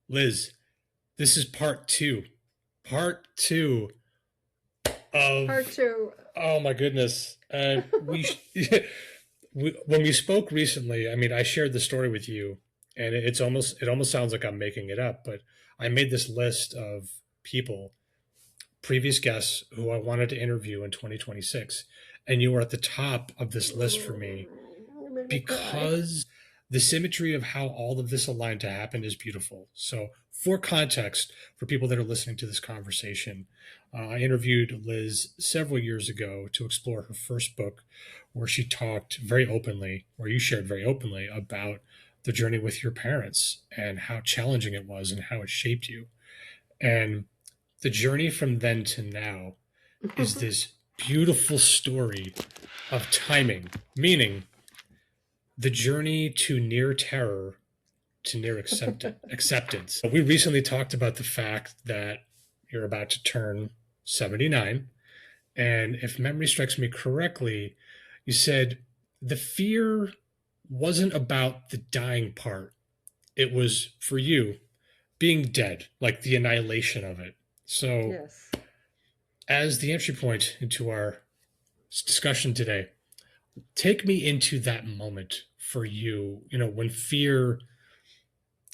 Liz, this is part two. Part two of, Part two. oh my goodness. When we spoke recently, I mean, I shared the story with you, and it almost sounds like I'm making it up, but I made this list of people, previous guests who I wanted to interview in 2026, and you were at the top of this list for me You made me cry. because the symmetry of how all of this aligned to happen is beautiful. So, for context, for people that are listening to this conversation, I interviewed Liz several years ago to explore her first book, where she talked very openly, where you shared very openly about the journey with your parents and how challenging it was and how it shaped you. And the journey from then to now is this beautiful story of timing, meaning the journey to near terror to near acceptance. We recently talked about the fact that you're about to turn 79. And if memory strikes me correctly, you said the fear wasn't about the dying part. It was for you being dead, like the annihilation of it. So, Yes. as the entry point into our discussion today, take me into that moment for you, when fear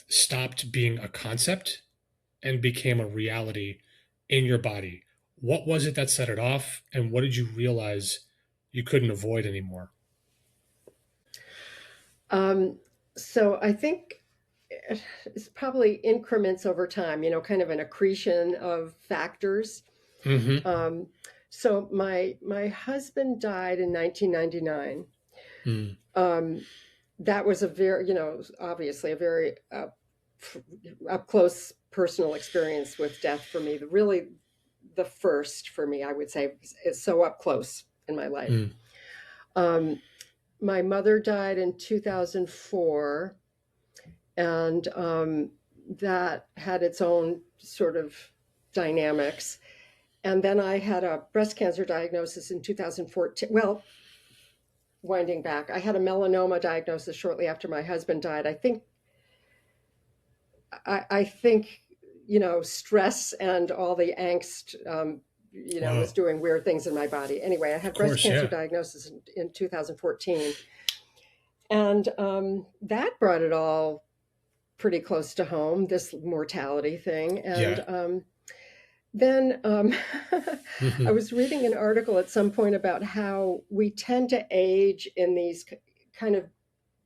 stopped being a concept and became a reality in your body. What was it that set it off, and what did you realize you couldn't avoid anymore? Um, so I think it's probably increments over time, kind of an accretion of factors. Mm-hmm. Um, so my husband died in 1999. Mm. Um, that was a very, obviously a very up close personal experience with death for me. Really, the first for me, I would say, is so up close in my life. Mm. Um, my mother died in 2004, and that had its own sort of dynamics. And then I had a breast cancer diagnosis in 2014. Well, winding back, I had a melanoma diagnosis shortly after my husband died. I think stress and all the angst, was Wow. doing weird things in my body. Anyway, I Of had breast course, cancer yeah. diagnosis in 2014, and that brought it all pretty close to home. This mortality thing, and Yeah. then I Mm-hmm. was reading an article at some point about how we tend to age in these kind of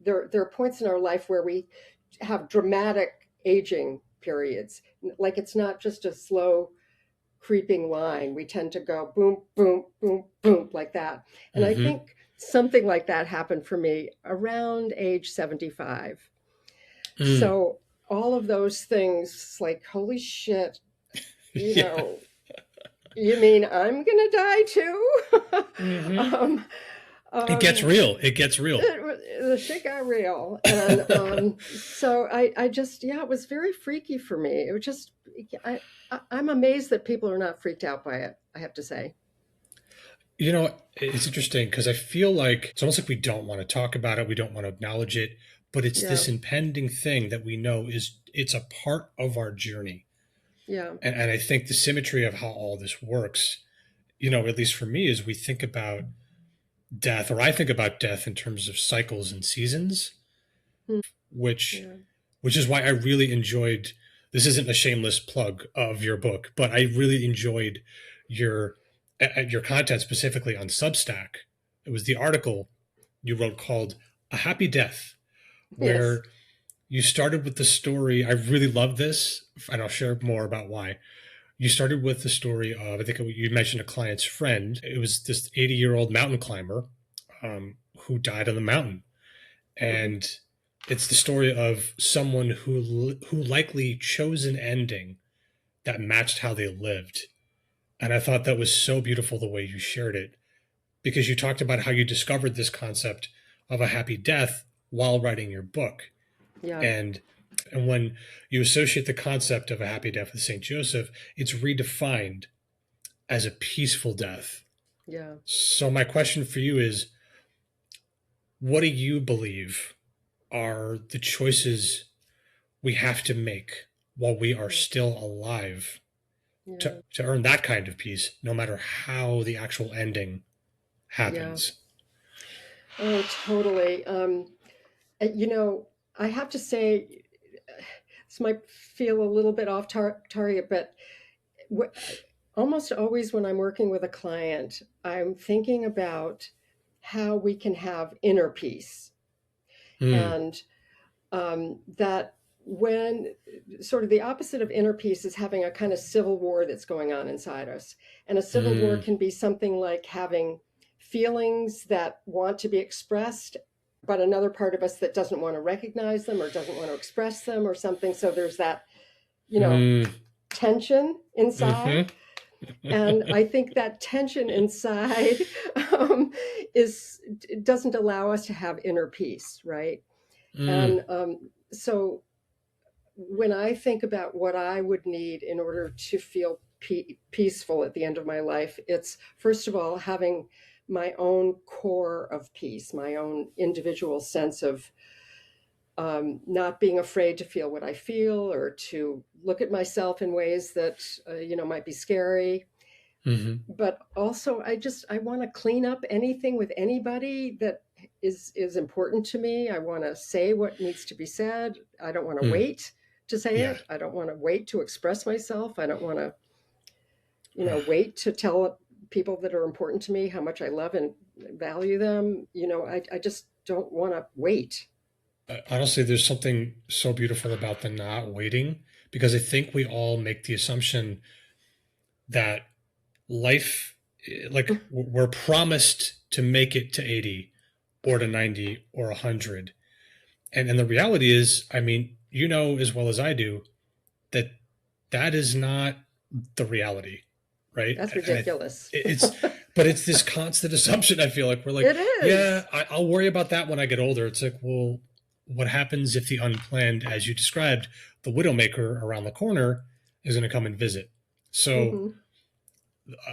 there are points in our life where we have dramatic aging periods. Like it's not just a slow creeping line. We tend to go boom, boom, boom, boom like that. And I Mm-hmm. think something like that happened for me around age 75. Mm. So all of those things, like, holy shit, you Yeah. know, you mean I'm gonna die too? Mm-hmm. um, It gets um, real. It gets real. the shit got real, and so I just, yeah, it was very freaky for me. It was just, I'm amazed that people are not freaked out by it, I have to say. It's interesting because I feel like it's almost like we don't want to talk about it, we don't want to acknowledge it, but it's Yeah, this impending thing that we know it's a part of our journey. yeah, And I think the symmetry of how all this works, at least for me, is we think about death, or I think about death in terms of cycles and seasons, mm, which yeah, which is why I really enjoyed, this isn't a shameless plug of your book, but I really enjoyed your your content specifically on Substack. It was the article you wrote called A Happy Death, yes, where you started with the story. I really love this, and I'll share more about why. You started with the story of, I think you mentioned a client's friend. It was this 80-year-old mountain climber who died on the mountain. hmm, And it's the story of someone who likely chose an ending that matched how they lived. And I thought that was so beautiful the way you shared it, because you talked about how you discovered this concept of a happy death while writing your book. yeah, And and when you associate the concept of a happy death with St. Joseph, it's redefined as a peaceful death. yeah. So my question for you is, what do you believe are the choices we have to make while we are still alive Yeah. to earn that kind of peace, no matter how the actual ending Yeah. happens. Oh, totally. You know, I have to say, this might feel a little bit off target, but wh- almost always when I'm working with a client, I'm thinking about how we can have inner peace. Mm, And that when sort of the opposite of inner peace is having a kind of civil war that's going on inside us. And a civil war mm, can be something like having feelings that want to be expressed, but another part of us that doesn't want to recognize them or doesn't want to express them or something. So there's that, you know, mm, tension inside. mm-hmm. And I think that tension inside um, is doesn't allow us to have inner peace, right? mm, And so when I think about what I would need in order to feel peaceful at the end of my life, it's first of all having my own core of peace, my own individual sense of not being afraid to feel what I feel or to look at myself in ways that might be scary. mm-hmm. But also, I want to clean up anything with anybody that is important to me. I want to say what needs to be said. I don't want to Mm, wait to say yeah. it. I don't want to wait to express myself. I don't want to, wait to tell people that are important to me how much I love and value them. I just don't want to wait. Honestly, there's something so beautiful about the not waiting because I think we all make the assumption that life, like we're promised to make it to 80 or to 90 or 100. And the reality is, I mean, you know as well as I do that that is not the reality, right? That's And ridiculous. it's, but it's this constant assumption. I feel like we're like, It yeah, is. I'll worry about that when I get older. It's like, well, what happens if the unplanned, as you described, the widowmaker around the corner is going to come and visit? So Hmm.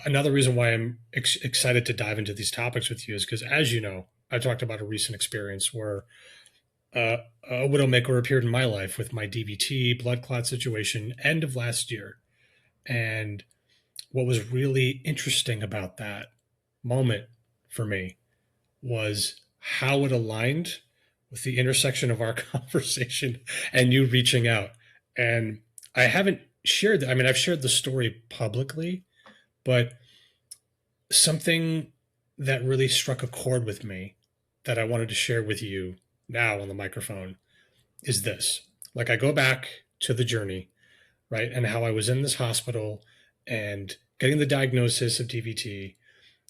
another reason why I'm excited to dive into these topics with you is because, as you know, I talked about a recent experience where uh, a widowmaker appeared in my life with my DVT blood clot situation end of last year. And what was really interesting about that moment for me was how it aligned with the intersection of our conversation and you reaching out. And I haven't shared that. I mean, I've shared the story publicly, but something that really struck a chord with me that I wanted to share with you now on the microphone is this. Like, I go back to the journey, right? And how I was in this hospital and getting the diagnosis of DVT,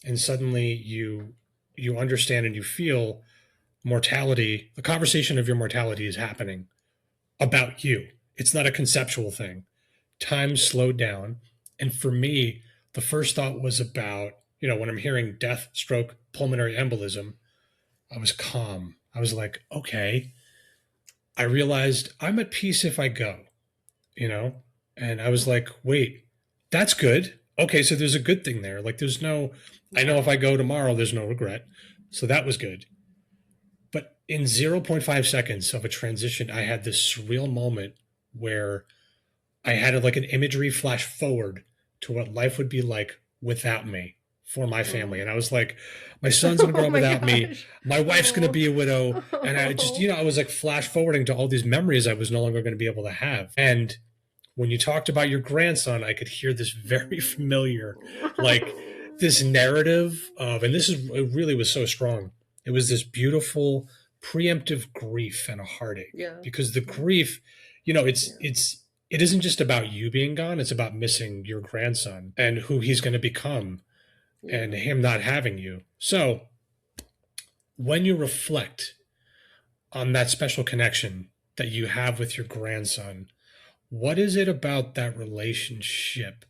and suddenly you understand and you feel mortality, the conversation of your mortality is happening about you. It's not a conceptual thing. Time slowed down. And for me, the first thought was about, when I'm hearing death, stroke, pulmonary embolism, I was calm. I was like, okay, I realized I'm at peace if I go, you know? And I was like, wait, that's good. Okay, so there's a good thing there. Like, I know if Yeah. I go tomorrow, there's no regret. So that was good. But in zero point 0.5 seconds of a transition, I had this surreal moment where I had like an imagery flash forward to what life would be like without me for my family. Oh. And I was like, my son's going to grow Oh up my without me. gosh. My wife's going to Oh. be a widow. And I just, Oh. I was like flash forwarding to all these memories I was no longer going to be able to have. And when you talked about your grandson, I could hear this very familiar, like this narrative of, and it really was so strong. It was this beautiful preemptive grief and a heartache Yeah. because the Yeah. grief, Yeah. it isn't just about you being gone. It's about missing your grandson and who he's going to become and Yeah. him not having you. So when you reflect on that special connection that you have with your grandson, what is it about that relationship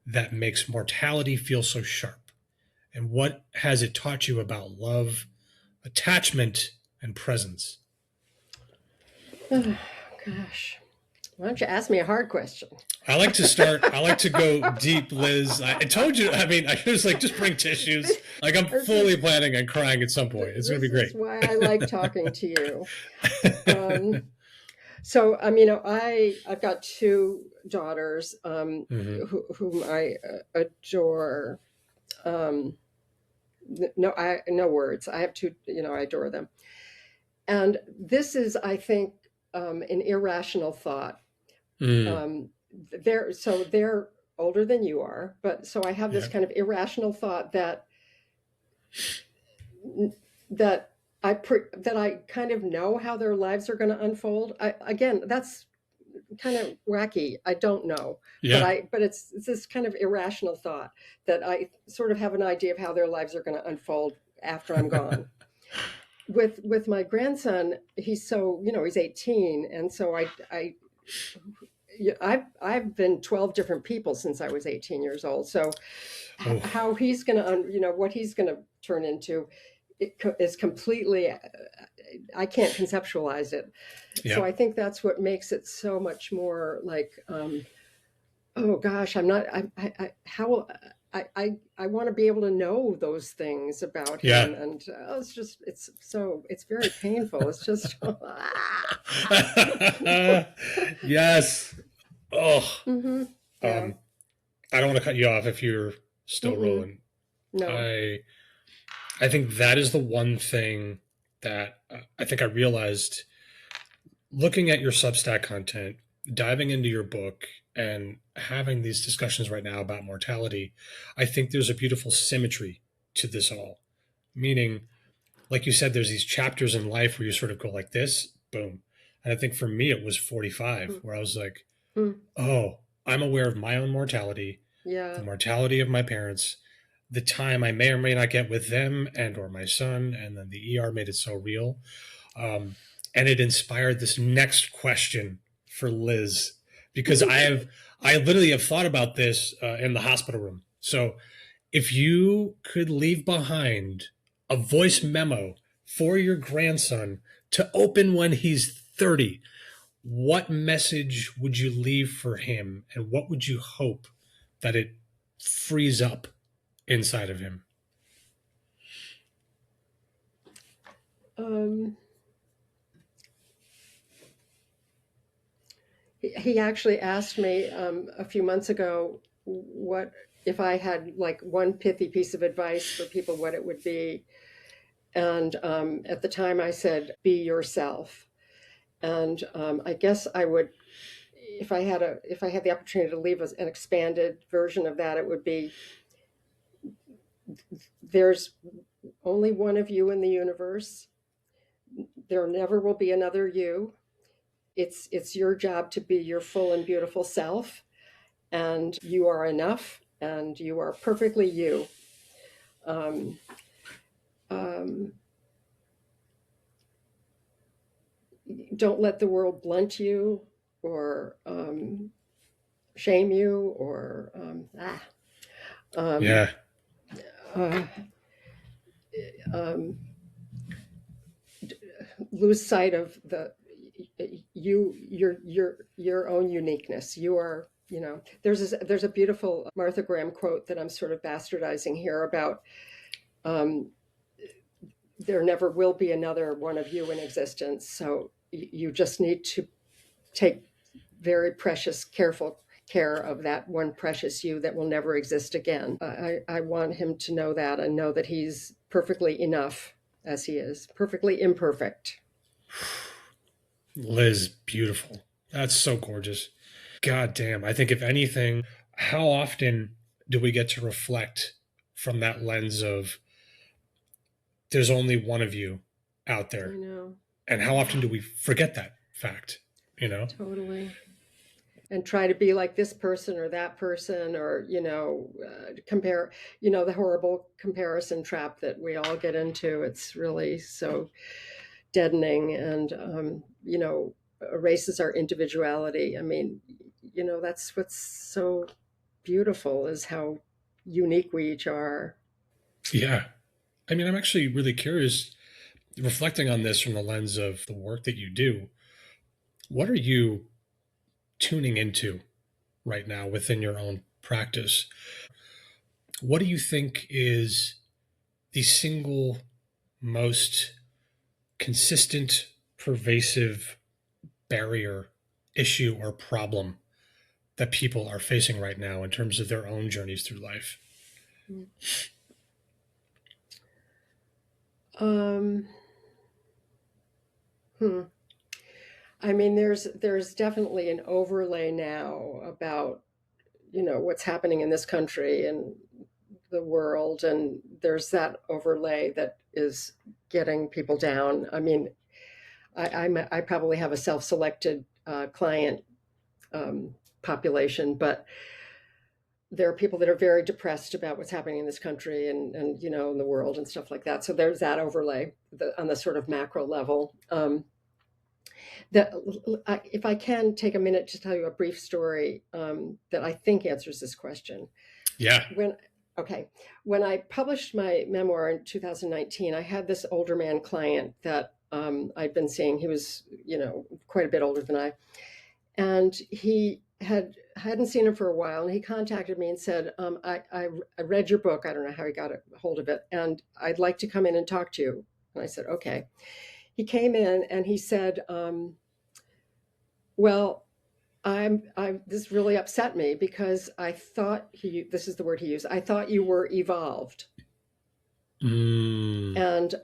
that makes mortality feel so sharp? And what has it taught you about love, attachment, and presence? Oh, gosh. Why don't you ask me a hard question? I like to go deep, Liz. I told you, I mean, I was like, just bring tissues. Like, I'm This fully is planning on crying at some point. It's going to this be great. is why I like talking to you. Um, So, I mean, I've got two daughters, Hmm. whom I adore. Um, no, no words. I have two. I adore them. And this is, I think, an irrational thought. Mm. Um, they're older than you are, but so I have this Yeah. kind of irrational thought that that I kind of know how their lives are going to unfold. Again, that's kind of wacky. I don't know, Yeah. but it's this kind of irrational thought that I sort of have an idea of how their lives are going to unfold after I'm gone. With my grandson, he's so, he's 18, and so I yeah, I've been 12 different people since I was 18 years old. So Oh, how he's going to, what he's going to turn into, is completely, I can't conceptualize it. So yeah. I think that's what makes it so much more like, oh gosh, I'm not, I how, I want to be able to know those things about Yeah. him. And it's very painful. It's just, Yes. Oh, hmm yeah. um, I don't want to cut you off if you're still Mm-mm. rolling. No. I I think that is the one thing that I think I realized looking at your Substack content, diving into your book, and having these discussions right now about mortality. I think there's a beautiful symmetry to this all. Meaning, like you said, there's these chapters in life where you sort of go like this, boom. And I think for me, it was 45, where I was like, Mm-hmm. oh, I'm aware of my own mortality, the Yeah. mortality of my parents, the time I may or may not get with them and or my son, and then the ER made it so real. Um, and it inspired this next question for Liz because I literally have thought about this in the hospital room. So if you could leave behind a voice memo for your grandson to open when he's 30, what message would you leave for him and what would you hope that it frees up inside of him? Um, he actually asked me, a few months ago, what if I had like one pithy piece of advice for people, what it would be. And at the time, I said, "Be yourself." And I guess I would, if I had the opportunity to leave an expanded version of that, it would be, there's only one of you in the universe. There never will be another you. It's your job to be your full and beautiful self, and you are enough, and you are perfectly you. Um, um, don't let the world blunt you, or shame you, or um, Yeah. uh, um, lose sight of your own uniqueness. You are, there's a beautiful Martha Graham quote that I'm sort of bastardizing here about, um, there never will be another one of you in existence. So you just need to take very precious, careful care of that one precious you that will never exist again. I want him to know that, and know that he's perfectly enough as he is, perfectly imperfect. Liz, beautiful. That's so gorgeous. God damn. I think, if anything, how often do we get to reflect from that lens of there's only one of you out I there? know. And how often do we forget that fact? You know? Totally. And try to be like this person or that person, or, compare, the horrible comparison trap that we all get into. It's really so deadening, and, erases our individuality. I mean, that's what's so beautiful, is how unique we each are. Yeah. I mean, I'm actually really curious, reflecting on this from the lens of the work that you do. What are you tuning into right now within your own practice? What do you think is the single most consistent, pervasive barrier, issue, or problem that people are facing right now in terms of their own journeys through life? Um, hmm. I mean, there's definitely an overlay now about, what's happening in this country and the world, and there's that overlay that is getting people down. I mean, I probably have a self-selected client population, but there are people that are very depressed about what's happening in this country and in the world and stuff like that. So there's that overlay on the sort of macro level. If I can take a minute to tell you a brief story that I think answers this question. Yeah. When Okay, when I published my memoir in 2019, I had this older man client that I'd been seeing. He was, quite a bit older than I, and hadn't seen him for a while, and he contacted me and said, I read your book. I don't know how he got a hold of it, and I'd like to come in and talk to you. And I said, okay. He came in and he said, well, this really upset me because I thought this is the word he used, I thought you were evolved. Mm. And,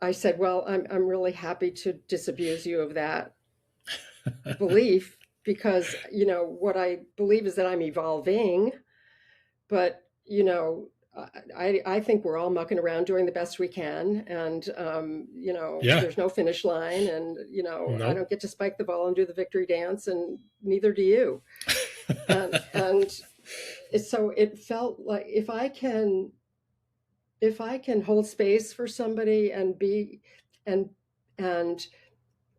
I said, well, I'm really happy to disabuse you of that belief because, what I believe is that I'm evolving, but, I think we're all mucking around doing the best we can. And, Yeah. there's no finish line and, I Nope. don't get to spike the ball and do the victory dance and neither do you. And so it felt like if I can hold space for somebody and be and and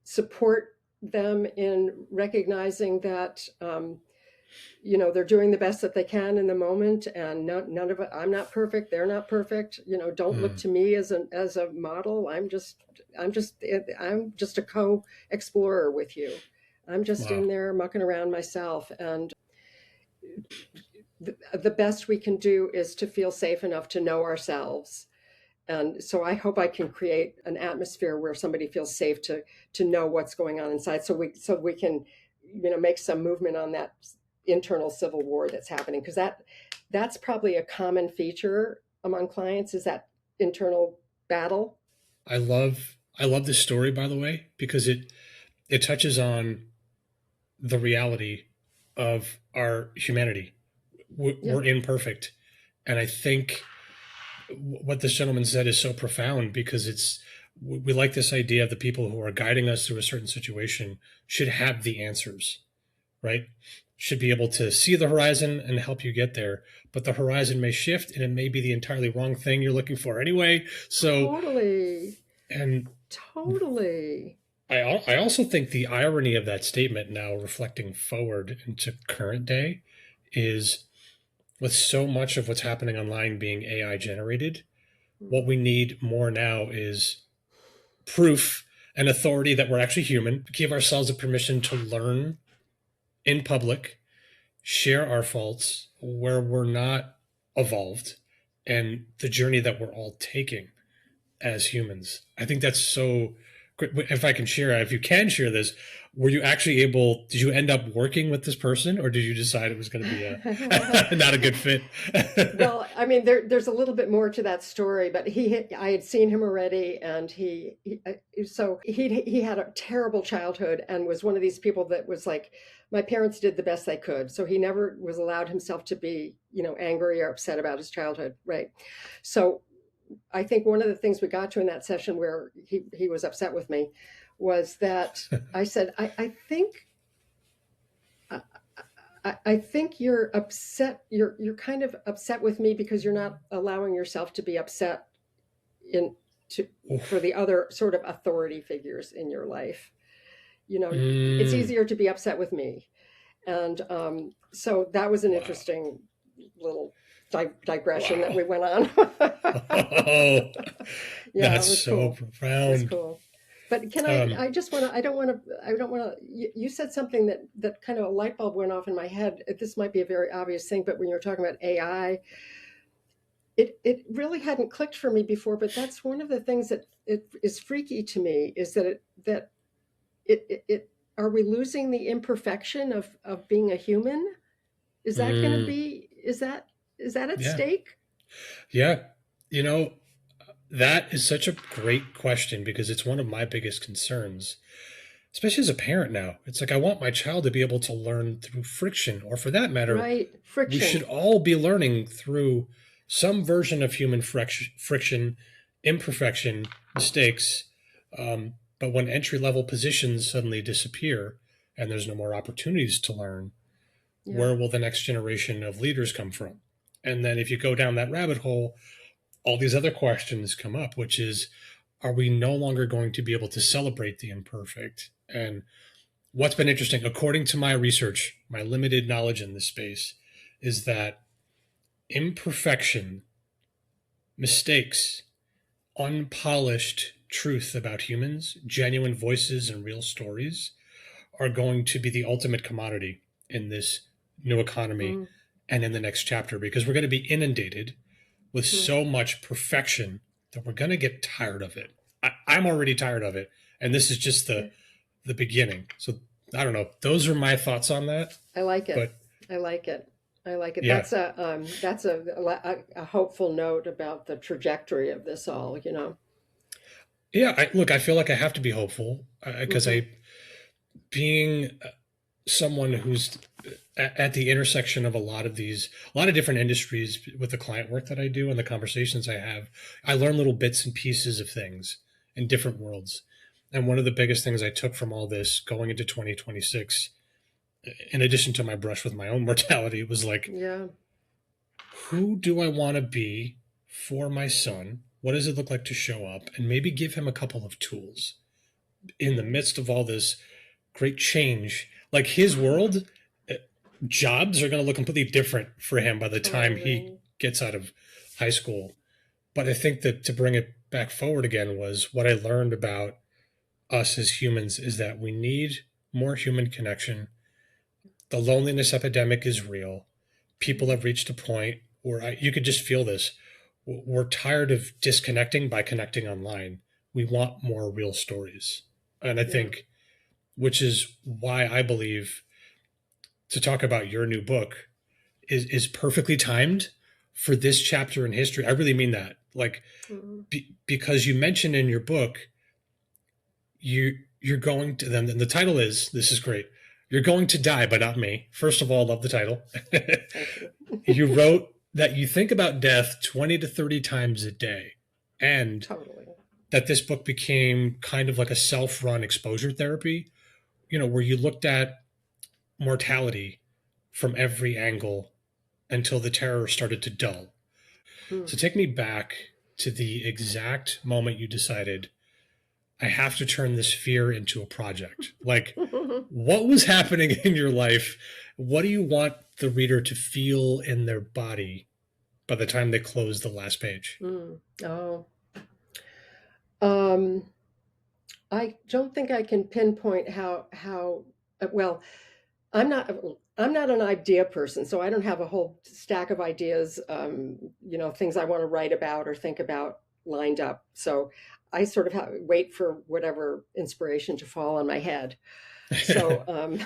support them in recognizing that they're doing the best that they can in the moment, and none of it. I'm not perfect. They're not perfect. Don't look Mm. to me as a model. I'm just a co-explorer with you. I'm just Wow. in there mucking around myself, and the best we can do is to feel safe enough to know ourselves. And so I hope I can create an atmosphere where somebody feels safe to know what's going on inside, so we can make some movement on that internal civil war that's happening, because that's probably a common feature among clients, is that internal battle. I love this story, by the way, because it touches on the reality of our humanity. Yeah. We're imperfect, and I think what this gentleman said is so profound because we like this idea of the people who are guiding us through a certain situation should have the answers, right? Should be able to see the horizon and help you get there, but the horizon may shift and it may be the entirely wrong thing you're looking for anyway. So, Totally. and Totally. I also think the irony of that statement, now reflecting forward into current day, is with so much of what's happening online being AI generated, what we need more now is proof and authority that we're actually human, give ourselves a permission to learn in public, share our faults where we're not evolved, and the journey that we're all taking as humans. I think that's so great. If I can share, if you can share this, were you actually able, did you end up working with this person or did you decide it was going to be not a good fit? Well, I mean, there's a little bit more to that story, but I had seen him already, and he had a terrible childhood and was one of these people that was like, my parents did the best they could, so he never was allowed himself to be, angry or upset about his childhood, right? So I think one of the things we got to in that session where he was upset with me was that I said, I think I think you're upset. You're kind of upset with me because you're not allowing yourself to be upset in to for the other sort of authority figures in your life. It's Mm. easier to be upset with me, and so that was an Wow. interesting little digression that Wow. we went on. Oh, Yeah, it that's was so cool. It was profound. cool. But can I? Um, I just want to. I don't want to. You said something that kind of a light bulb went off in my head. This might be a very obvious thing, but when you're talking about AI, it really hadn't clicked for me before, but that's one of the things that it is freaky to me, is that it are we losing the imperfection of being a human? Is that going to Mm, be, is that at yeah. stake? Yeah. You know, that is such a great question because it's one of my biggest concerns, especially as a parent now. It's like I want my child to be able to learn through friction, or for that matter, Right, we should friction. all be learning through some version of human friction, imperfection, mistakes. But when entry level positions suddenly disappear and there's no more opportunities to learn, Yeah. where will the next generation of leaders come from? And then if you go down that rabbit hole, all these other questions come up, which is, are we no longer going to be able to celebrate the imperfect? And what's been interesting, according to my research, my limited knowledge in this space, is that imperfection, mistakes, unpolished truth about humans, genuine voices, and real stories are going to be the ultimate commodity in this new economy Mm, and in the next chapter because we're going to be inundated with mm, so much perfection that we're going to get tired of it. I'm already tired of it. And this is just yeah. the beginning. So I don't know. Those are my thoughts on that. I like it. But I like it. I like it. yeah, That's a hopeful note about the trajectory of this all, you know. yeah. Look, I feel like I have to be hopeful because Hmm. being someone who's at the intersection of a lot of different industries with the client work that I do and the conversations I have, I learn little bits and pieces of things in different worlds. And one of the biggest things I took from all this going into 2026, in addition to my brush with my own mortality, was like, Yeah. who do I want to be for my son? What does it look like to show up? And maybe give him a couple of tools in the midst of all this great change. Like his world, uh, jobs are going to look completely different for him by the time he Totally. gets out of high school. But I think that to bring it back forward again was what I learned about us as humans is that we need more human connection. The loneliness epidemic is real. People have reached a point where you could just feel this. We're tired of disconnecting by connecting online. We want more real stories. And I Yeah. think, which is why I believe to talk about your new book is perfectly timed for this chapter in history. I really mean that. Like, Mhm. because you mentioned in your book, you're going to then the title is, this is great. You're going to die, but not me. First of all, love the title. Thank you. You wrote that you think about death 20 to 30 times a day, and Totally. that this book became kind of like a self-run exposure therapy, where you looked at mortality from every angle until the terror started to dull. Mm. So take me back to the exact moment you decided, I have to turn this fear into a project. Like, what was happening in your life? What do you want the reader to feel in their body by the time they close the last page? Mm. Oh. Um, I don't think I can pinpoint how well, I'm not I'm not an idea person, so I don't have a whole stack of ideas, things I want to write about or think about lined up. So I sort of wait for whatever inspiration to fall on my head. So um,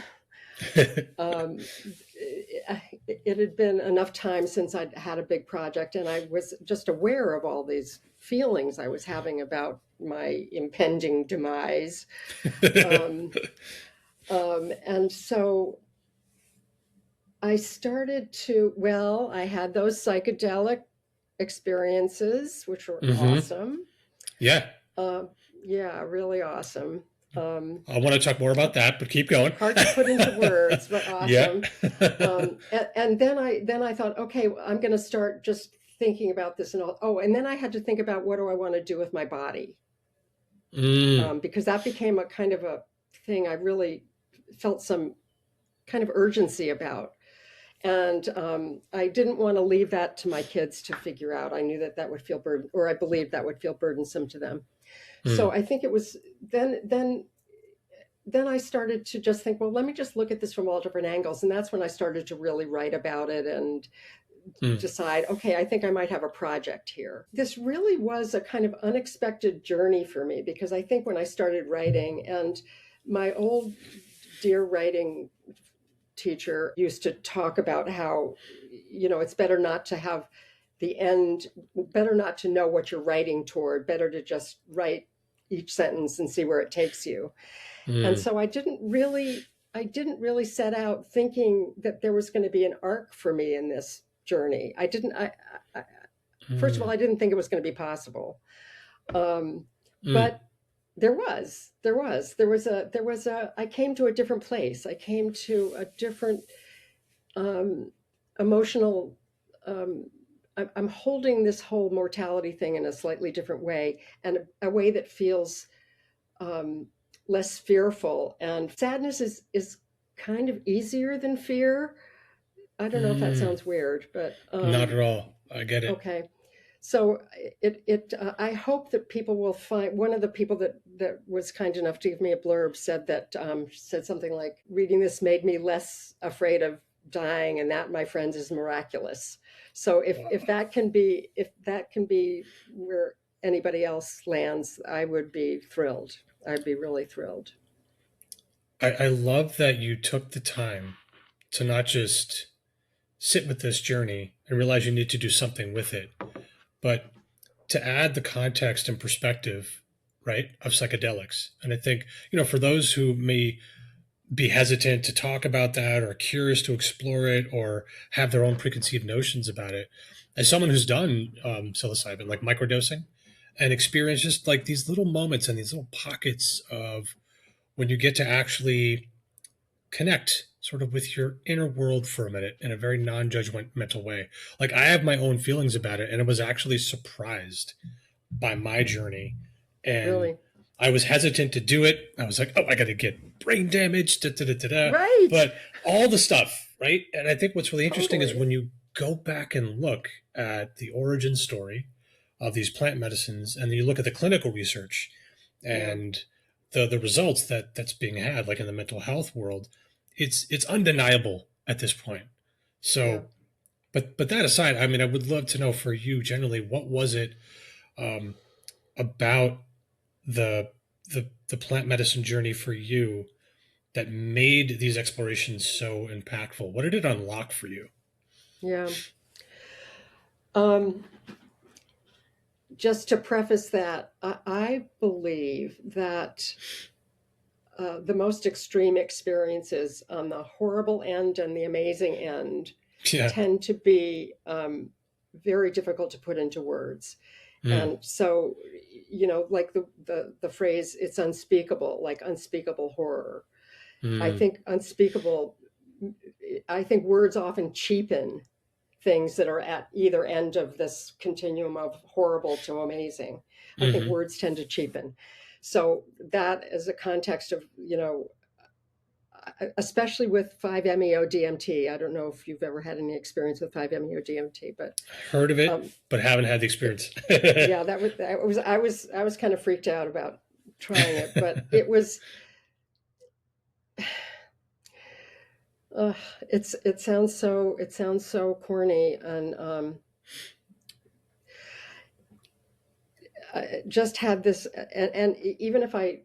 it had been enough time since I'd had a big project, and I was just aware of all these feelings I was having about my impending demise. Um, and so I started to, well, I had those psychedelic experiences, which were Hmm. awesome. Yeah. Uh, yeah, really awesome. I want to talk more about that, but keep going. Hard to put into words, but Yeah. awesome. And then I thought, okay, I'm going to start just thinking about this and all. Oh, and then I had to think about what do I want to do with my body, Mm. because that became a kind of a thing I really felt some kind of urgency about. And I didn't want to leave that to my kids to figure out. I knew that that would feel or I believed that would feel burdensome to them. So Mm. I think it was then I started to just think, well, let me just look at this from all different angles, and that's when I started to really write about it and Mm. decide, okay, I think I might have a project here. This really was a kind of unexpected journey for me, because I think when I started writing, and my old dear writing teacher used to talk about how, it's better not to have the end, better not to know what you're writing toward, better to just write each sentence and see where it takes you. And Mm. so I didn't really set out thinking that there was going to be an arc for me in this journey. I First of all, Mm. I didn't think it was going to be possible. Um, Mm. but there was a, I came to a different place. I came to a different um, emotional, um, I'm holding this whole mortality thing in a slightly different way, and a way that feels um, less fearful. And sadness is kind of easier than fear. I don't know if that Mm. sounds weird, but Not at all. I get it. okay. So I hope that people will find. One of the people that was kind enough to give me a blurb said that said something like, reading this made me less afraid of dying, and that, my friends, is miraculous. So if that can be where anybody else lands, I would be thrilled. I'd be really thrilled. I love that you took the time to not just sit with this journey and realize you need to do something with it, but to add the context and perspective, right, of psychedelics. And I think, for those who may be hesitant to talk about that or curious to explore it or have their own preconceived notions about it, as someone who's done psilocybin, like microdosing, and experienced just like these little moments and these little pockets of when you get to actually connect sort of with your inner world for a minute in a very non-judgmental way. Like I have my own feelings about it, and I was actually surprised by my journey. And Really, I was hesitant to do it. I was like, oh, I got to get brain damage, da, da, da, da, da. right? But all the stuff, right? And I think what's really interesting is Totally. when you go back and look at the origin story of these plant medicines, and then you look at the clinical research Yeah, and the results that's being had, like in the mental health world, it's undeniable at this point. yeah. So, but that aside, I mean, I would love to know for you generally, what was it um, about the plant medicine journey for you that made these explorations so impactful? What did it unlock for you? Yeah. Um, just to preface that, I believe that the most extreme experiences on the horrible end and the amazing end Yeah. tend to be very difficult to put into words. Mm. And so, like the phrase, it's unspeakable, like unspeakable horror. I Mm. think unspeakable, I think words often cheapen things that are at either end of this continuum of horrible to amazing. I think Hmm. words tend to cheapen. So that is a context of, especially with 5-MeO DMT. I don't know if you've ever had any experience with 5-MeO DMT, but Heard of it, um, but haven't had the it, experience. yeah, I was kind of freaked out about trying it, but it was, uh, it sounds so corny, and I just had this, and even if I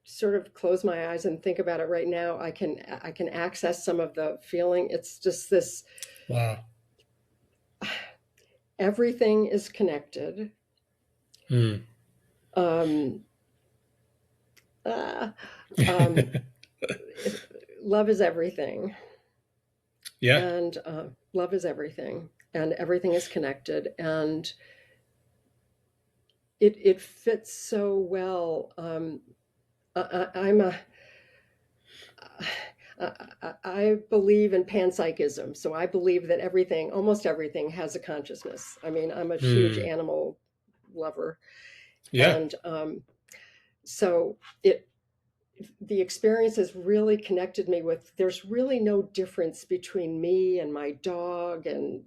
sort of close my eyes and think about it right now, I can access some of the feeling. It's just this, Wow. everything is connected. Mm. Um, uh, um, Love is everything, Yeah. and love is everything, and everything is connected, and it fits so well. I'm a I believe in panpsychism, so I believe that everything, almost everything, has a consciousness. I mean, I'm a huge Mm. animal lover, Yeah. and so it the experience has really connected me with. There's really no difference between me and my dog, and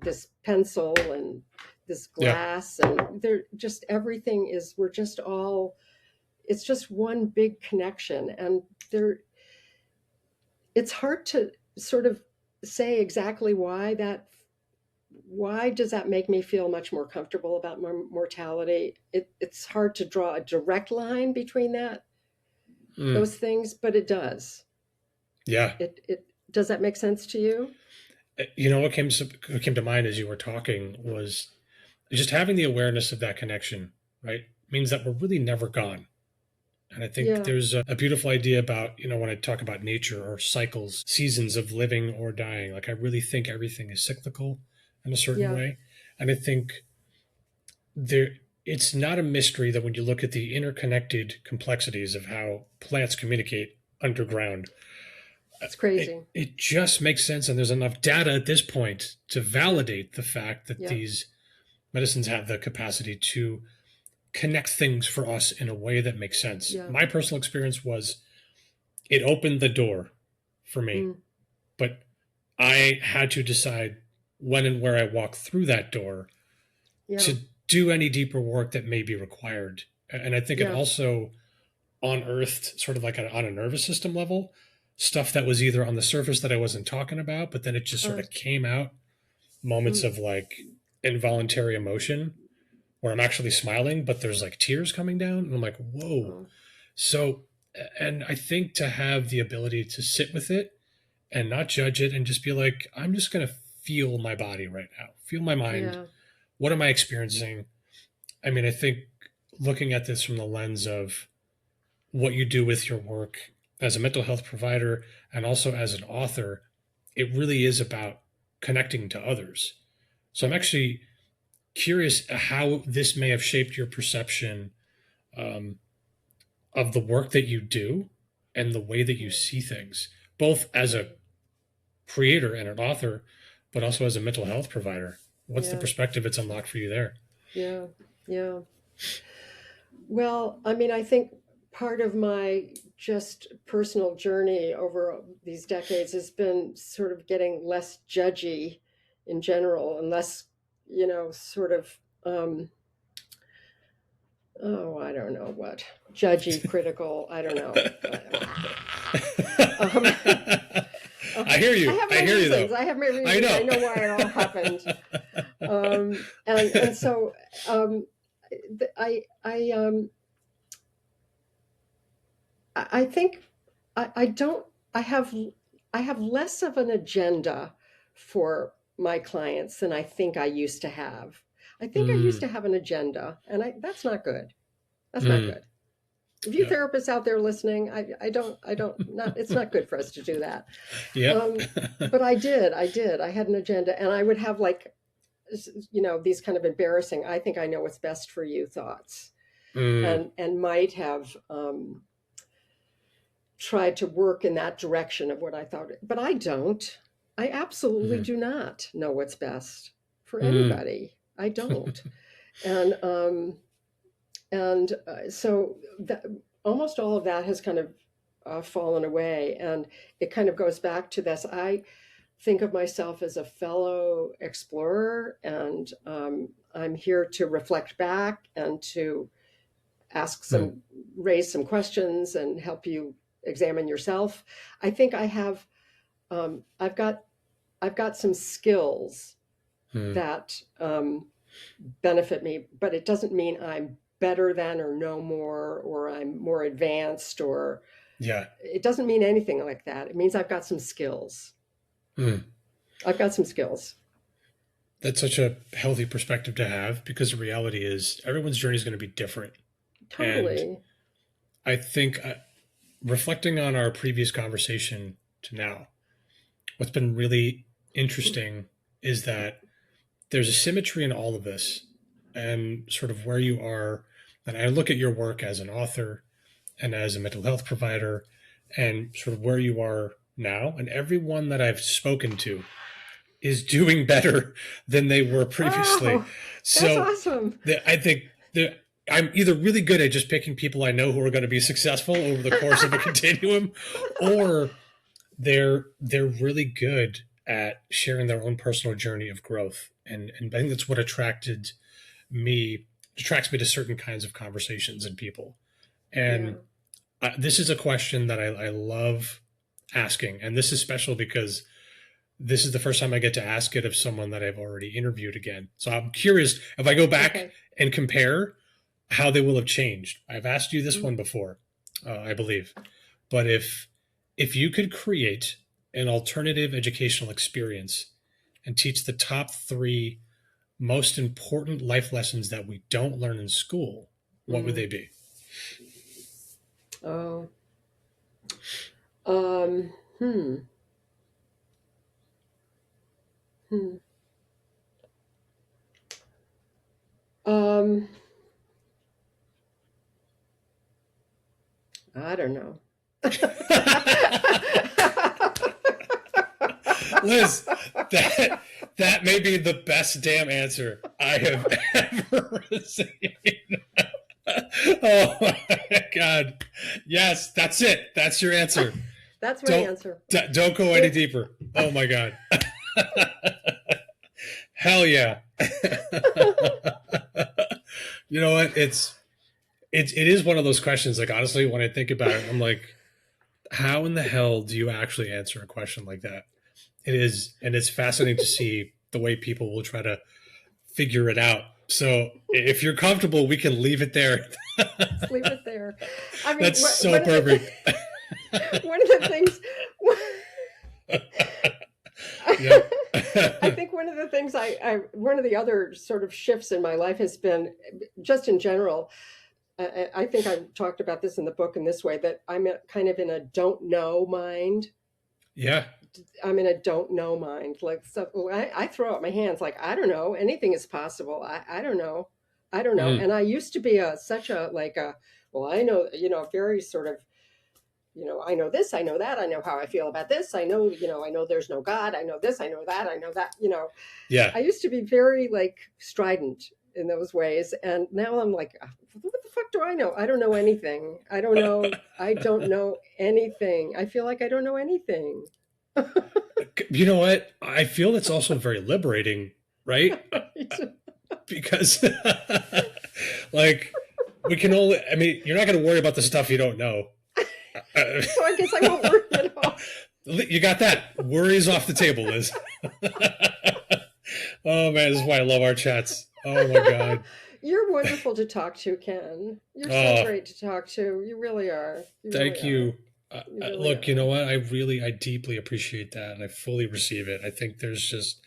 this pencil and this Yeah. glass, and they're just, everything is, we're just all, it's just one big connection, and there, it's hard to sort of say exactly why does that make me feel much more comfortable about mortality? It's hard to draw a direct line between Mm, those things, but it does. yeah. It does that make sense to you? What came to mind as you were talking was just having the awareness of that connection, right? Means that we're really never gone. And I think Yeah, there's a beautiful idea about, when I talk about nature or cycles, seasons of living or dying, like I really think everything is cyclical in a certain yeah, way. And I think there it's not a mystery that when you look at the interconnected complexities of how plants communicate underground, it's it, crazy. it just makes sense. And there's enough data at this point to validate the fact that Yeah, these medicines have the capacity to connect things for us in a way that makes sense. yeah, My personal experience was it opened the door for me, mm, but I had to decide when and where I walk through that door yeah, to do any deeper work that may be required. And I think it yeah. also unearthed, sort of like on a nervous system level, stuff that was either on the surface that I wasn't talking about, but then it just sort Uh, of came out, moments mm, of like involuntary emotion where I'm actually smiling, but there's like tears coming down. And I'm like, whoa. oh, So, and I think to have the ability to sit with it and not judge it and just be like, I'm just going to feel my body right now, feel my mind. yeah, What am I experiencing? I mean, I think looking at this from the lens of what you do with your work as a mental health provider and also as an author, it really is about connecting to others. So I'm yeah, actually curious how this may have shaped your perception um, of the work that you do and the way that you yeah, see things, both as a creator and an author, but also as a mental health provider. What's the yeah, perspective it's unlocked for you there? yeah, yeah. Well, I mean, I think part of my just personal journey over these decades has been sort of getting less judgy in general and less, sort of, oh, I don't know what, judgy, critical, I don't know. Um, I hear I you. have I my hear you, though. reasons. I have my I reasons. I know. know why it all happened. And so I I think I don't I have less of an agenda for my clients than I think I used to have. I think I used Mm, to have an agenda, and that's not good. That's not mm, good. If you yeah. therapists out there listening, I don't not it's not good for us to do that. Yep. But I did. I had an agenda, and I would have like these kind of embarrassing. I think I know what's best for you thoughts, Mm, and might have tried to work in that direction of what I thought. But I don't. I absolutely mm, do not know what's best for mm. anybody. I don't. And so that, almost all of that has kind of fallen away, and it kind of goes back to this. I think of myself as a fellow explorer, and I'm here to reflect back and to ask Mm, raise some questions and help you examine yourself. I think I've got, I've got some skills mm. that benefit me, but it doesn't mean I'm better than or know more or I'm more advanced or Yeah. it doesn't mean anything like that. It means I've got some skills. Mm. I've got some skills. That's such a healthy perspective to have because the reality is everyone's journey is going to be different. And Totally. I think reflecting on our previous conversation to now, what's been really interesting is that there's a symmetry in all of this and sort of where you are. And I look at your work as an author and as a mental health provider and sort of where you are now. And everyone that I've spoken to is doing better than they were previously. Oh, that's So awesome. I think that I'm either really good at just picking people I know who are going to be successful over the course of a continuum, or they're really good at sharing their own personal journey of growth. And I think that's what me attracts me to certain kinds of conversations and people. Yeah. And this is a question that I love asking, and this is special because this is the first time I get to ask it of someone that I've already interviewed again. So I'm curious if I go back Okay. and compare how they will have changed. I've asked you this Mm, one before, I believe, but if you could create an alternative educational experience and teach the top three most important life lessons that we don't learn in school, what would mm. they be? Oh. Um, hmm. Hmm. Um, I don't know. Liz, that that may be the best damn answer I have ever received. Oh my god. Yes, that's it. That's your answer. That's my Don't answer. don't go any It, deeper. Oh my god. Hell yeah. You know what? It is one of those questions. Like honestly, when I think about it, I'm like, how in the hell do you actually answer a question like that? It is, and it's fascinating to see the way people will try to figure it out. So if you're comfortable, we can leave it there. let's leave it there. I mean, That's so perfect. one of the things, Yep. I think one of the things one of the other sort of shifts in my life has been just in general. I think I talked about this in the book in this way that kind of in a don't know mind. Yeah. I'm in a don't know mind. Like, so I throw up my hands like, I don't know. Anything is possible. I don't know. I don't know. Mm. And I used to be such a, well, I know, very sort of, I know this, I know that, I know how I feel about this. I know, I know there's no God. I know this, I know that, I know that. Yeah. I used to be very like strident in those ways. And now I'm like, what the fuck do I know? I don't know anything. I don't know. I don't know anything. I feel like I don't know anything. You know what? I feel it's also very liberating, right? Because like we can only, I mean, you're not going to worry about the stuff you don't know. So I guess I won't worry at all. You got that. Worries off the table, Liz. Oh man, this is why I love our chats. Oh my god. You're wonderful to talk to, Ken. You're so Oh, great to talk to. You really are. You really thank are. you. You really Look, you know are. what? I deeply appreciate that, and I fully receive it. I think there's just,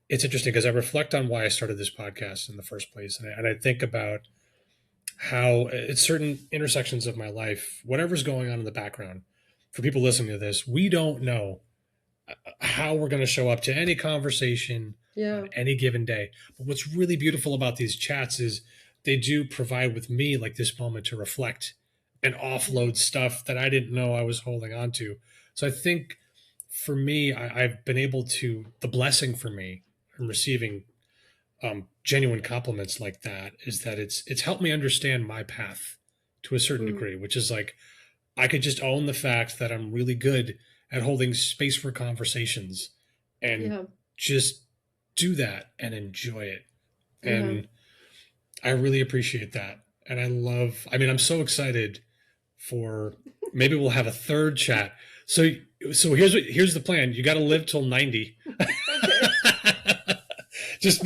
it's interesting because I reflect on why I started this podcast in the first place, and I think about how at certain intersections of my life, whatever's going on in the background, for people listening to this, we don't know how we're going to show up to any conversation on Yeah. any given day. But what's really beautiful about these chats is they do provide with me like this moment to reflect and Mm, offload stuff that I didn't know I was holding on to. So I think for me, I've been able to, the blessing for me from receiving genuine compliments like that is that it's helped me understand my path to a certain mm, degree, which is like I could just own the fact that I'm really good at holding space for conversations and yeah. just do that and enjoy it. Yeah. And I really appreciate that. And I love, I mean, I'm so excited for maybe we'll have a third chat. So here's the plan. You got to live till 90. Okay. Just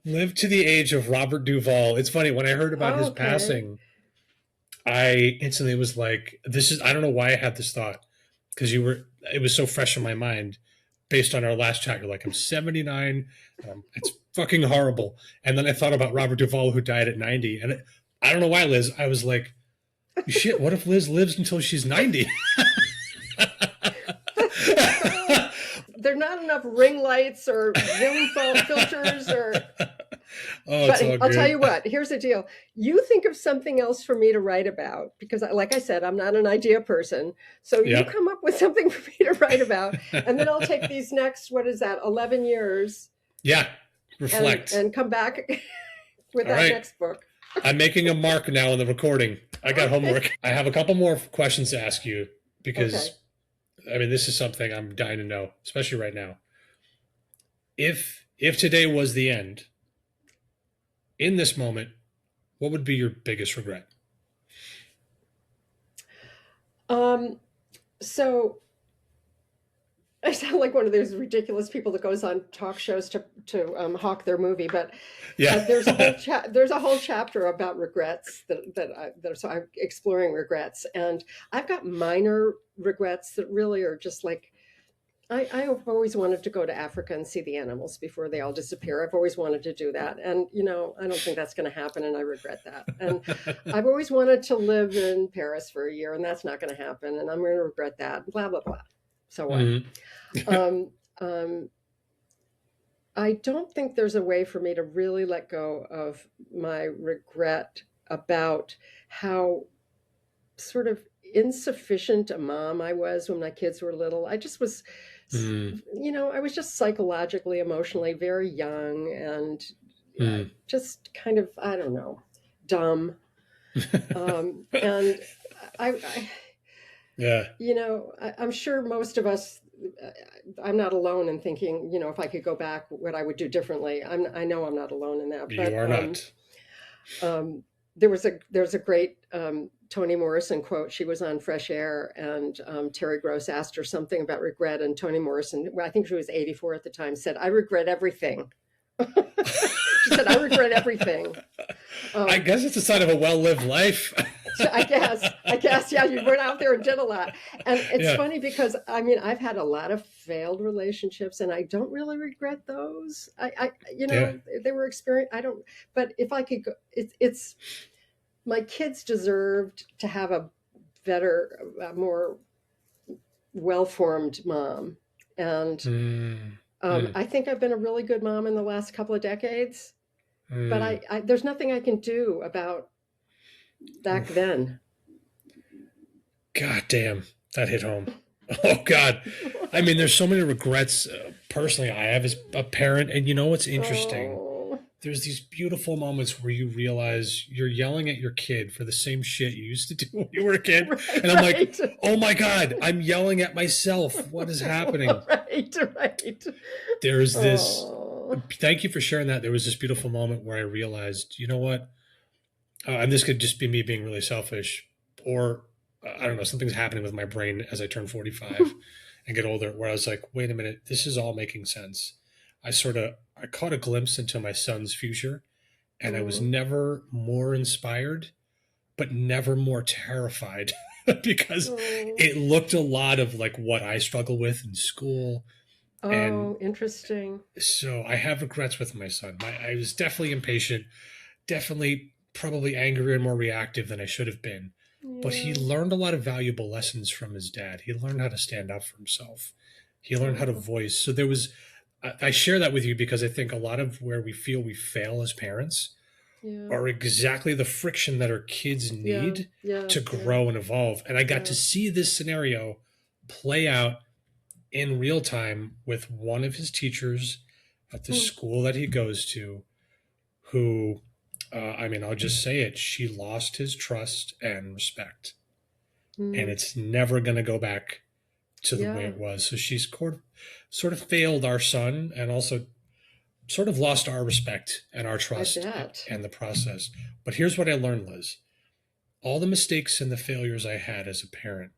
live to the age of Robert Duvall. It's funny when I heard about his Okay. passing, I instantly was like, this is, I don't know why I had this thought because it was so fresh in my mind based on our last chat. You're like, I'm 79. It's fucking horrible. And then I thought about Robert Duvall who died at 90. And I don't know why, Liz. I was like, shit, what if Liz lives until she's 90? Well, there are not enough ring lights or zoom filters or. Oh, it's But all I'll tell good. you what, here's the deal. You think of something else for me to write about because, like I said, I'm not an idea person. So you Yeah. come up with something for me to write about, and then I'll take these next, what is that, 11 years Yeah. and Reflect. come back with All that right. next book. I'm making a mark now in the recording. I got Okay. homework. I have a couple more questions to ask you Okay. because, I mean, this is something I'm dying to know, especially right now. If today was the end, in this moment, what would be your biggest regret? Um, so I sound like one of those ridiculous people that goes on talk shows to hawk their movie, but Yeah. there's a whole chapter about regrets so I'm exploring regrets, and I've got minor regrets that really are just like I've always wanted to go to Africa and see the animals before they all disappear. I've always wanted to do that, and I don't think that's going to happen, and I regret that. And I've always wanted to live in Paris for a year, and that's not going to happen, and I'm going to regret that. Blah blah blah. So what? Mhm. Um, um, I don't think there's a way for me to really let go of my regret about how sort of insufficient a mom I was when my kids were little. I just was, Mm, I was just psychologically, emotionally very young and mm. just kind of, I don't know, dumb. And I Yeah, I'm sure most of us, uh, I'm not alone in thinking, if I could go back, what I would do differently. I know I'm not alone in that, you but are not. um, there's a great Toni Morrison quote. She was on Fresh Air, and Terry Gross asked her something about regret, and Toni Morrison, well, I think she was 84 at the time, said, "I regret everything." She said, "I regret everything." I Um, guess it's a sign of a well-lived life. So I guess, yeah, you went out there and did a lot. And it's Yeah, funny because I mean, I've had a lot of failed relationships and I don't really regret those. yeah, They were experience. I don't, but if I could go, it's my kids deserved to have a better, more well-formed mom. And mm, mm, I think I've been a really good mom in the last couple of decades, but mm. there's nothing I can do about back Oof. then. God damn, that hit home. Oh God, I mean, there's so many regrets personally I have as a parent, and you know what's interesting? Oh. There's these beautiful moments where you realize you're yelling at your kid for the same shit you used to do when you were a kid, Right, and I'm like, right. oh my God, I'm yelling at myself. What is happening? Right, right. There's this. Oh. Thank you for sharing that. There was this beautiful moment where I realized, you know what? And this could just be me being really selfish, or I don't know, something's happening with my brain as I turn 45 and get older, where I was like, wait a minute, this is all making sense. I caught a glimpse into my son's future, and I was Mm, never more inspired, but never more terrified because oh. it looked a lot of like what I struggle with in school. And Oh, interesting. so I have regrets with my son. I was definitely impatient, definitely probably angrier and more reactive than I should have been. But he Yeah. learned a lot of valuable lessons from his dad. He learned how to stand up for himself. He learned how to Oh, voice. So there was, I share that with you because I think a lot of where we feel we fail as parents yeah. are exactly the friction that our kids Yeah. need Yeah. to Yeah. grow and evolve. And I got to Yeah. see this scenario play out in real time with one of his teachers at the Mm, school that he goes to, who, I mean, I'll just say it, she lost his trust and respect. And mm, it's never going to go back to the way yeah. it was. So she's sort of failed our son and also sort of lost our respect and our I trust bet. and the process. But here's what I learned, Liz. All the mistakes and the failures I had as a parent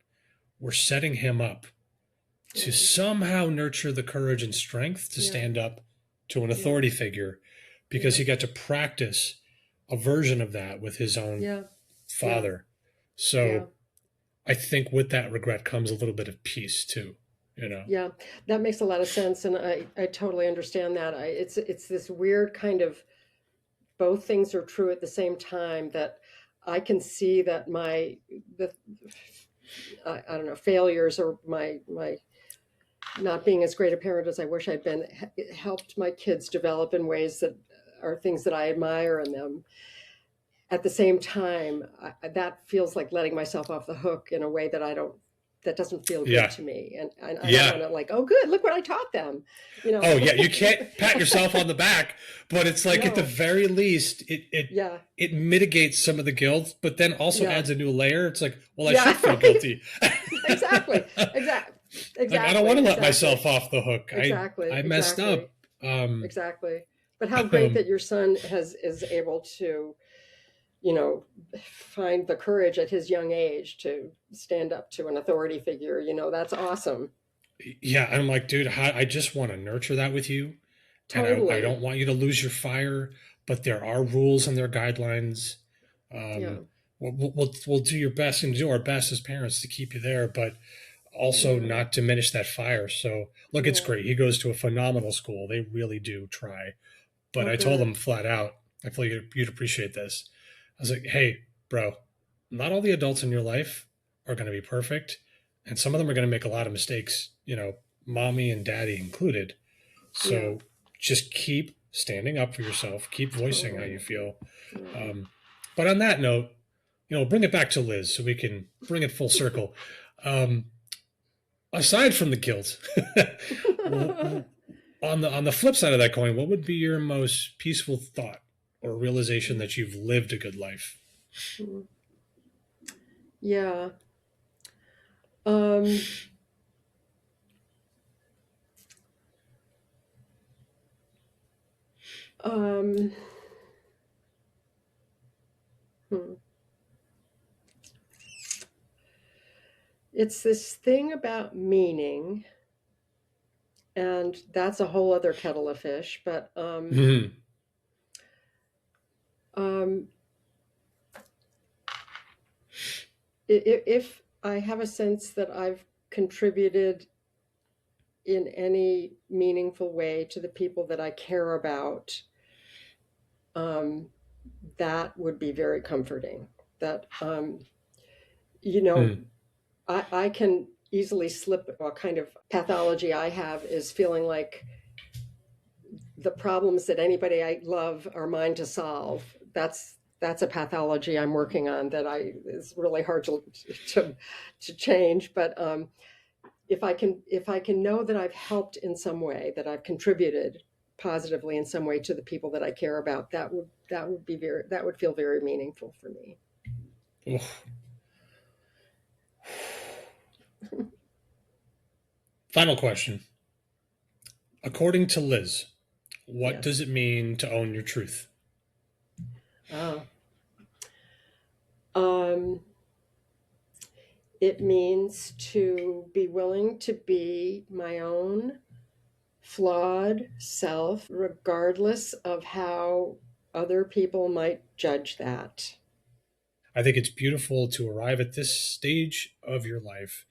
were setting him up to Right. somehow nurture the courage and strength to Yeah. stand up to an Yeah. authority figure because Yeah. he got to practice a version of that with his own Yeah. Yeah. father. Yeah. So I think with that regret comes a little bit of peace too, you know? Yeah, that makes a lot of sense, and I totally understand that. It's this weird kind of both things are true at the same time that I can see that the I don't know failures or my not being as great a parent as I wish I'd been it helped my kids develop in ways that are things that I admire in them. At the same time, that feels like letting myself off the hook in a way that doesn't feel good Yeah. to me, and I don't Yeah. want to like, oh, good, look what I taught them, you know. Oh yeah. You can't pat yourself on the back, but it's like at the No, very least, yeah, it mitigates some of the guilt, but then also yeah, adds a new layer. It's like, well, I yeah, should feel right, guilty. exactly, exactly, Like I don't want exactly, to let exactly, myself off the hook. exactly, I messed exactly, up. Um, exactly. But how great um that your son has is able to, you know, find the courage at his young age to stand up to an authority figure. That's awesome. Yeah, I'm like, dude, I just want to nurture that with you, and I Totally. don't want you to lose your fire. But there are rules and there are guidelines. Yeah. Um, we'll do your best and do our best as parents to keep you there, but also Yeah. not diminish that fire. So look, it's Yeah. great. He goes to a phenomenal school. They really do try. But Oh, I told good. him flat out, I feel like you'd appreciate this. I was like, hey, bro, not all the adults in your life are going to be perfect. And some of them are going to make a lot of mistakes, mommy and daddy included. Yeah. So just keep standing up for yourself, keep voicing how Totally. you feel. Yeah. Um, but on that note, bring it back to Liz so we can bring it full circle. Um, Aside from the guilt, on the flip side of that coin, what would be your most peaceful thought or realization that you've lived a good life? Yeah. Um, um, hmm. It's this thing about meaning, and that's a whole other kettle of fish. But Hmm. um, if I have a sense that I've contributed in any meaningful way to the people that I care about, um, that would be very comforting. That, you know, Hmm. I can easily slip. A kind of pathology I have is feeling like the problems that anybody I love are mine to solve. That's a pathology I'm working on that I is really hard to to change. But if I can know that I've helped in some way, that I've contributed positively in some way to the people that I care about, that would feel very meaningful for me. Oof. Final question. According to Liz, what does Yes. it mean to own your truth? Oh. Um, it means to be willing to be my own flawed self, regardless of how other people might judge that. I think it's beautiful to arrive at this stage of your life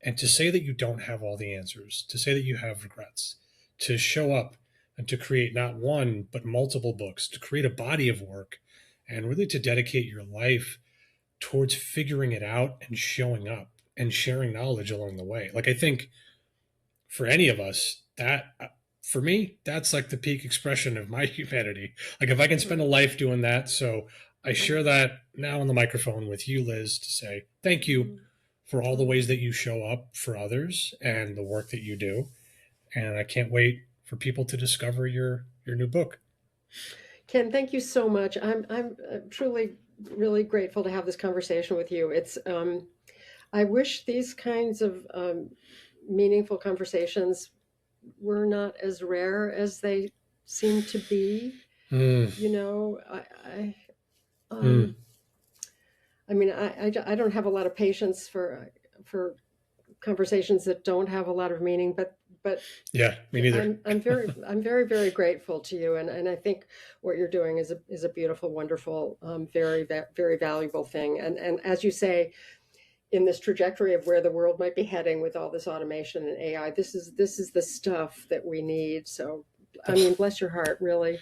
and to say that you don't have all the answers, to say that you have regrets, to show up and to create not one, but multiple books, to create a body of work, and really to dedicate your life towards figuring it out and showing up and sharing knowledge along the way. Like, I think for any of us, for me, that's like the peak expression of my humanity. Like, if I can spend a life doing that. So I share that now on the microphone with you, Liz, to say thank you for all the ways that you show up for others and the work that you do. And I can't wait for people to discover your new book. Ken, thank you so much. I'm truly really grateful to have this conversation with you. It's I wish these kinds of meaningful conversations were not as rare as they seem to be. Mm, You know, um, mm. I mean, I don't have a lot of patience for conversations that don't have a lot of meaning, but Yeah, me neither. I'm very grateful to you, and I think what you're doing is a beautiful, wonderful, very valuable thing. And as you say, in this trajectory of where the world might be heading with all this automation and AI, this is the stuff that we need. So, I mean, bless your heart, really.